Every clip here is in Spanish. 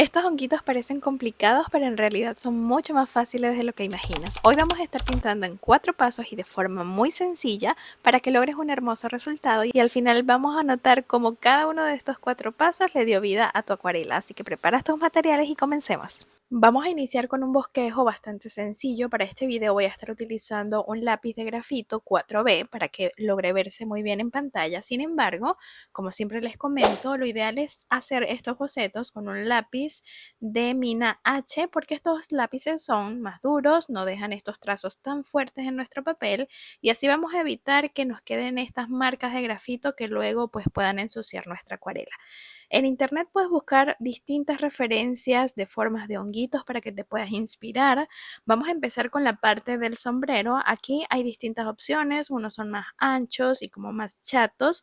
Estos honguitos parecen complicados, pero en realidad son mucho más fáciles de lo que imaginas. Hoy vamos a estar pintando en 4 pasos y de forma muy sencilla para que logres un hermoso resultado y al final vamos a notar cómo cada uno de estos 4 pasos le dio vida a tu acuarela. Así que prepara tus materiales y comencemos. Vamos a iniciar con un bosquejo bastante sencillo. Para este video voy a estar utilizando un lápiz de grafito 4B para que logre verse muy bien en pantalla. Sin embargo, como siempre les comento, lo ideal es hacer estos bocetos con un lápiz de mina H porque estos lápices son más duros, no dejan estos trazos tan fuertes en nuestro papel y así vamos a evitar que nos queden estas marcas de grafito que luego pues puedan ensuciar nuestra acuarela. En internet puedes buscar distintas referencias de formas de honguitos para que te puedas inspirar. Vamos a empezar con la parte del sombrero. Aquí hay distintas opciones, unos son más anchos y como más chatos.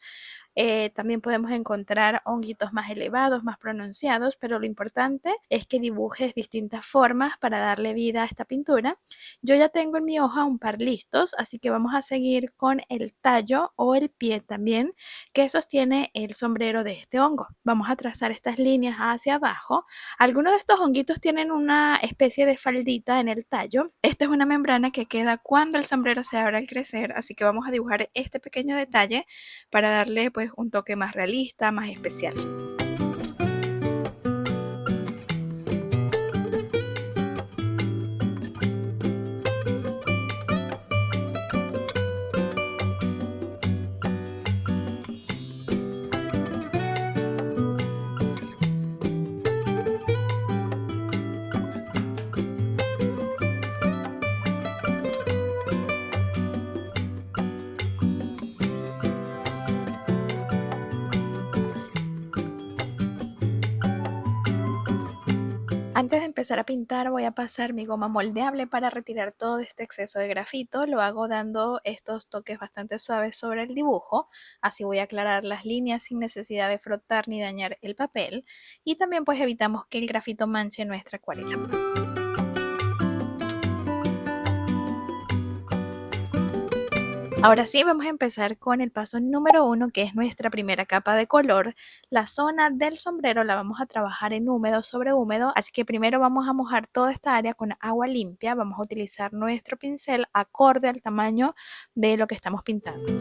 También podemos encontrar honguitos más elevados, más pronunciados, pero lo importante es que dibujes distintas formas para darle vida a esta pintura. Yo ya tengo en mi hoja un par listos, así que vamos a seguir con el tallo o el pie también que sostiene el sombrero de este hongo. Vamos a trazar estas líneas hacia abajo. Algunos de estos honguitos tienen una especie de faldita en el tallo. Esta es una membrana que queda cuando el sombrero se abre al crecer, así que vamos a dibujar este pequeño detalle para darle pues un toque más realista, más especial. Antes de empezar a pintar voy a pasar mi goma moldeable para retirar todo este exceso de grafito. Lo hago dando estos toques bastante suaves sobre el dibujo. Así voy a aclarar las líneas sin necesidad de frotar ni dañar el papel. Y también pues evitamos que el grafito manche nuestra acuarela. Ahora sí, vamos a empezar con el paso número 1, que es nuestra primera capa de color. La zona del sombrero la vamos a trabajar en húmedo sobre húmedo, así que primero vamos a mojar toda esta área con agua limpia. Vamos a utilizar nuestro pincel acorde al tamaño de lo que estamos pintando.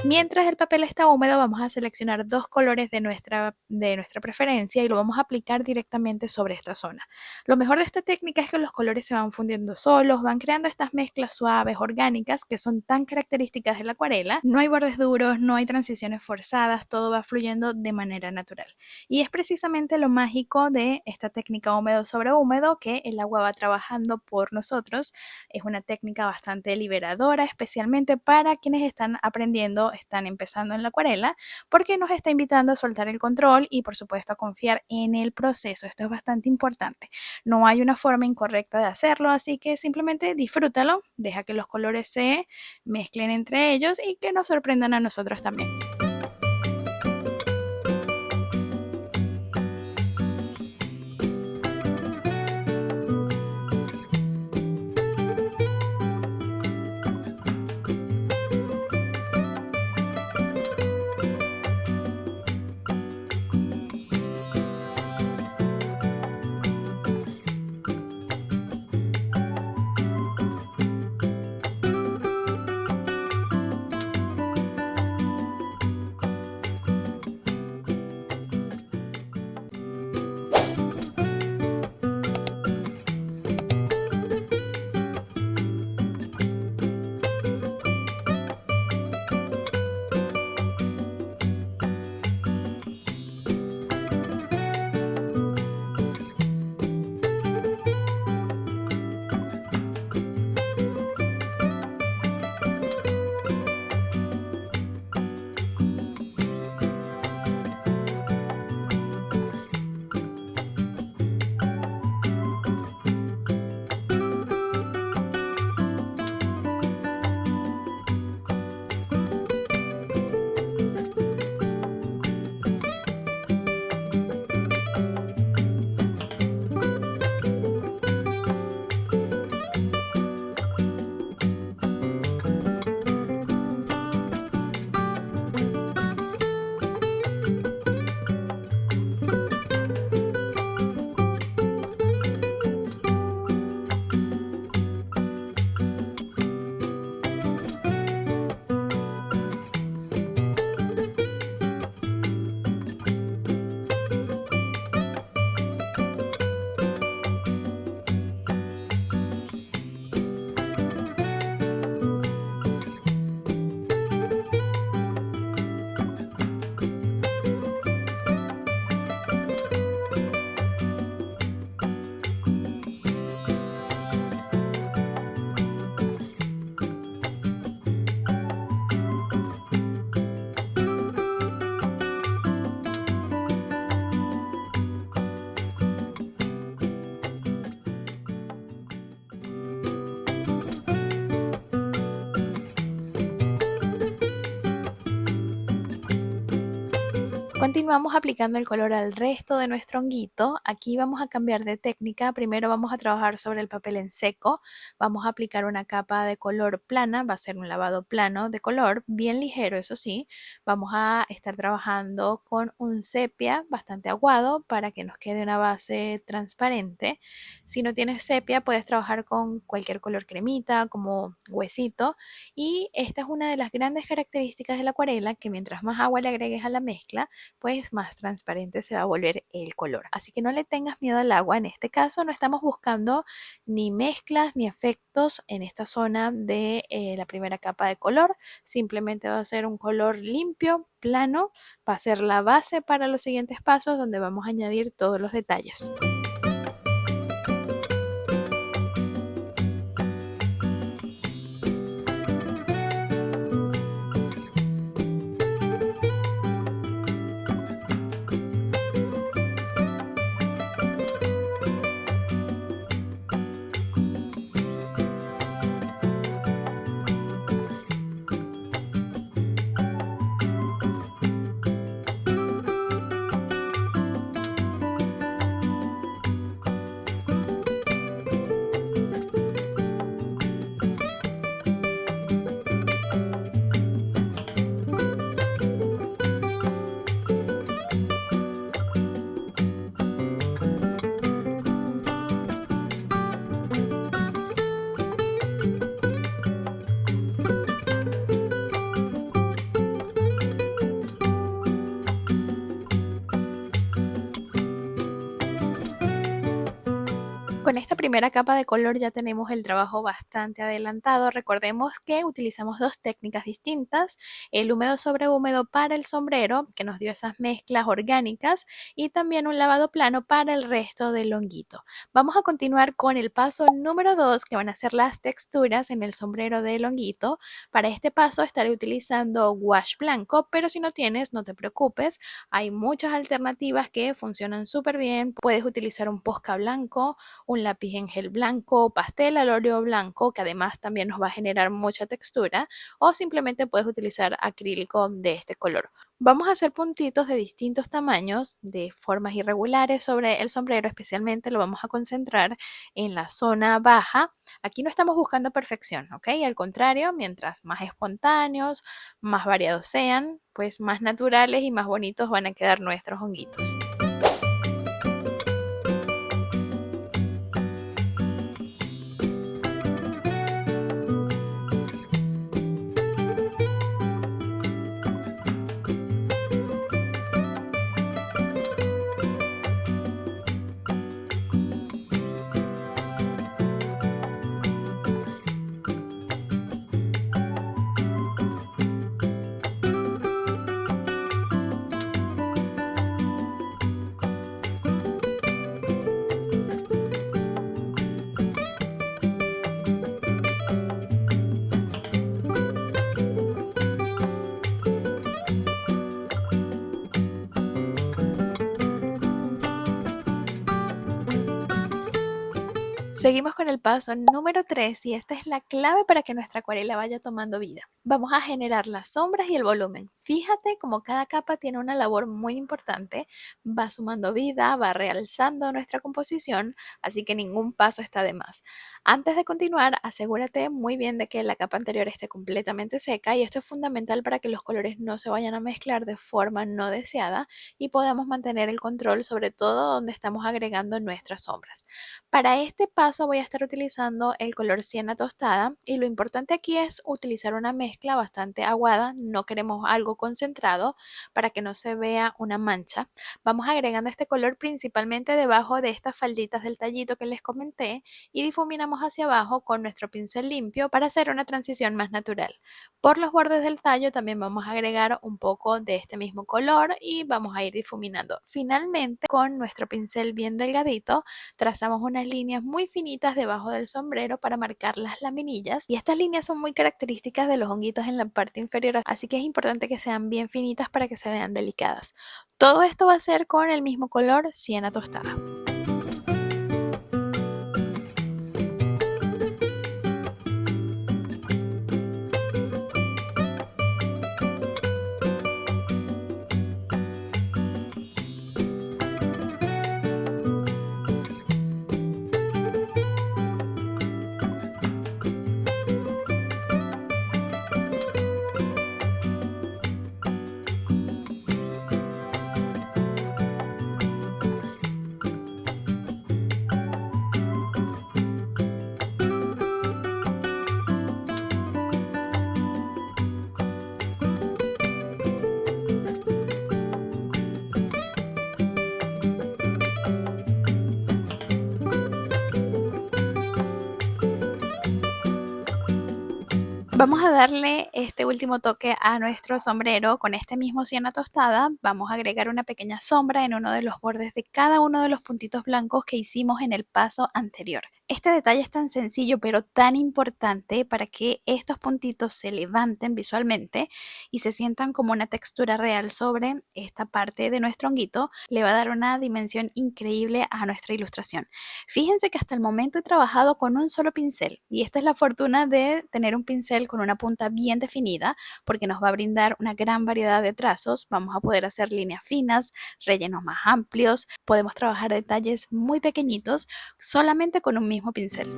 Mientras el papel está húmedo, vamos a seleccionar 2 colores de nuestra preferencia y lo vamos a aplicar directamente sobre esta zona. Lo mejor de esta técnica es que los colores se van fundiendo solos, van creando estas mezclas suaves, orgánicas, que son tan características de la acuarela. No hay bordes duros, no hay transiciones forzadas, todo va fluyendo de manera natural. Y es precisamente lo mágico de esta técnica húmedo sobre húmedo, que el agua va trabajando por nosotros. Es una técnica bastante liberadora, especialmente para quienes están aprendiendo, están empezando en la acuarela, porque nos está invitando a soltar el control y por supuesto a confiar en el proceso. Esto es bastante importante. No hay una forma incorrecta de hacerlo, así que simplemente disfrútalo, deja que los colores se mezclen entre ellos y que nos sorprendan a nosotros también. Continuamos aplicando el color al resto de nuestro honguito. Aquí vamos a cambiar de técnica. Primero vamos a trabajar sobre el papel en seco. Vamos a aplicar una capa de color plana. Va a ser un lavado plano de color, bien ligero, eso sí. Vamos a estar trabajando con un sepia bastante aguado para que nos quede una base transparente. Si no tienes sepia, puedes trabajar con cualquier color cremita, como huesito. Y esta es una de las grandes características de la acuarela, que mientras más agua le agregues a la mezcla, pues más transparente se va a volver el color. Así que no le tengas miedo al agua. En este caso no estamos buscando ni mezclas ni efectos en esta zona de la primera capa de color. Simplemente va a ser un color limpio, plano. Va a ser la base para los siguientes pasos donde vamos a añadir todos los detalles. Con esta primera capa de color ya tenemos el trabajo bastante adelantado. Recordemos que utilizamos dos técnicas distintas, el húmedo sobre húmedo para el sombrero, que nos dio esas mezclas orgánicas, y también un lavado plano para el resto del honguito. Vamos a continuar con el paso número 2, que van a ser las texturas en el sombrero del honguito. Para este paso estaré utilizando wash blanco, pero si no tienes, no te preocupes. Hay muchas alternativas que funcionan súper bien. Puedes utilizar un Posca blanco, un lápiz en gel blanco, pastel al óleo blanco, que además también nos va a generar mucha textura, o simplemente puedes utilizar acrílico de este color. Vamos a hacer puntitos de distintos tamaños, de formas irregulares sobre el sombrero, especialmente lo vamos a concentrar en la zona baja. Aquí no estamos buscando perfección, ¿ok? Al contrario, mientras más espontáneos, más variados sean, pues más naturales y más bonitos van a quedar nuestros honguitos. Seguimos con el paso número 3 y esta es la clave para que nuestra acuarela vaya tomando vida. Vamos a generar las sombras y el volumen. Fíjate como cada capa tiene una labor muy importante, va sumando vida, va realzando nuestra composición, así que ningún paso está de más. Antes de continuar, asegúrate muy bien de que la capa anterior esté completamente seca y esto es fundamental para que los colores no se vayan a mezclar de forma no deseada y podamos mantener el control sobre todo donde estamos agregando nuestras sombras. Para este paso voy a estar utilizando el color siena tostada y lo importante aquí es utilizar una mezcla bastante aguada, no queremos algo concentrado para que no se vea una mancha. Vamos agregando este color principalmente debajo de estas falditas del tallito que les comenté y difuminamos hacia abajo con nuestro pincel limpio para hacer una transición más natural. Por los bordes del tallo también vamos a agregar un poco de este mismo color y vamos a ir difuminando. Finalmente, con nuestro pincel bien delgadito, trazamos unas líneas muy finitas debajo del sombrero para marcar las laminillas y estas líneas son muy características de los honguitos en la parte inferior, así que es importante que sean bien finitas para que se vean delicadas. Todo esto va a ser con el mismo color siena tostada. Vamos a darle este último toque a nuestro sombrero con este mismo siena tostada. Vamos a agregar una pequeña sombra en uno de los bordes de cada uno de los puntitos blancos que hicimos en el paso anterior. Este detalle es tan sencillo pero tan importante para que estos puntitos se levanten visualmente y se sientan como una textura real sobre esta parte de nuestro honguito. Le va a dar una dimensión increíble a nuestra ilustración. Fíjense que hasta el momento he trabajado con un solo pincel y esta es la fortuna de tener un pincel con una punta bien definida porque nos va a brindar una gran variedad de trazos. Vamos a poder hacer líneas finas, rellenos más amplios, podemos trabajar detalles muy pequeñitos solamente con un mismo pincel.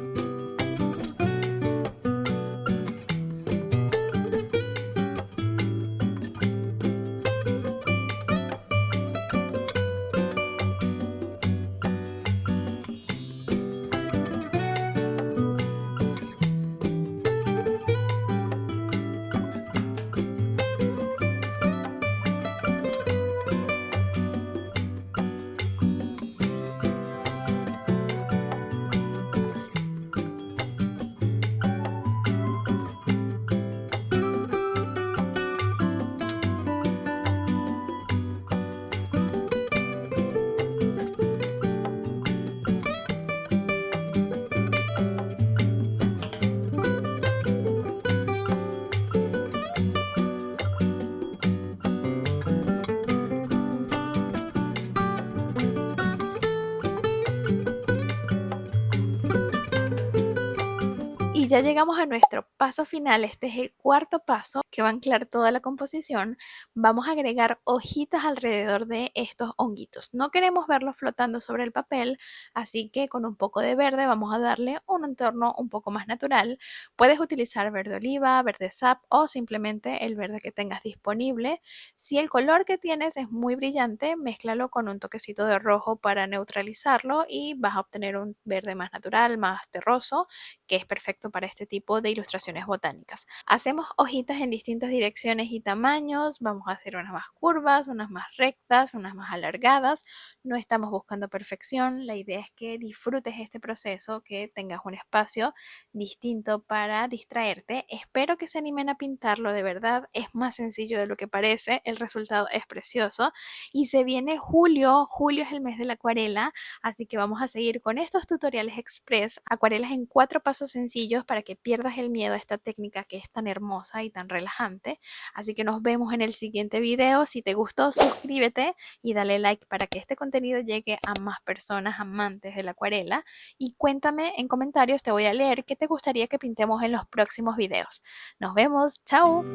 Y ya llegamos a nuestro paso final. Este es el cuarto paso que va a anclar toda la composición. Vamos a agregar hojitas alrededor de estos honguitos. No queremos verlos flotando sobre el papel, así que con un poco de verde vamos a darle un entorno un poco más natural. Puedes utilizar verde oliva, verde sap o simplemente el verde que tengas disponible. Si el color que tienes es muy brillante, mézclalo con un toquecito de rojo para neutralizarlo y vas a obtener un verde más natural, más terroso, que es perfecto para este tipo de ilustraciones botánicas. Hacemos hojitas en distintas direcciones y tamaños, vamos a hacer unas más curvas, unas más rectas, unas más alargadas. No estamos buscando perfección, la idea es que disfrutes este proceso, que tengas un espacio distinto para distraerte. Espero que se animen a pintarlo, de verdad es más sencillo de lo que parece, el resultado es precioso y se viene julio. Julio es el mes de la acuarela, así que vamos a seguir con estos tutoriales express, acuarelas en 4 pasos sencillos para que pierdas el miedo a esta técnica que es tan hermosa y tan relajante. Así que nos vemos en el siguiente video. Si te gustó, suscríbete y dale like para que este contenido llegue a más personas amantes de la acuarela. Y cuéntame en comentarios, te voy a leer qué te gustaría que pintemos en los próximos videos. Nos vemos, chao.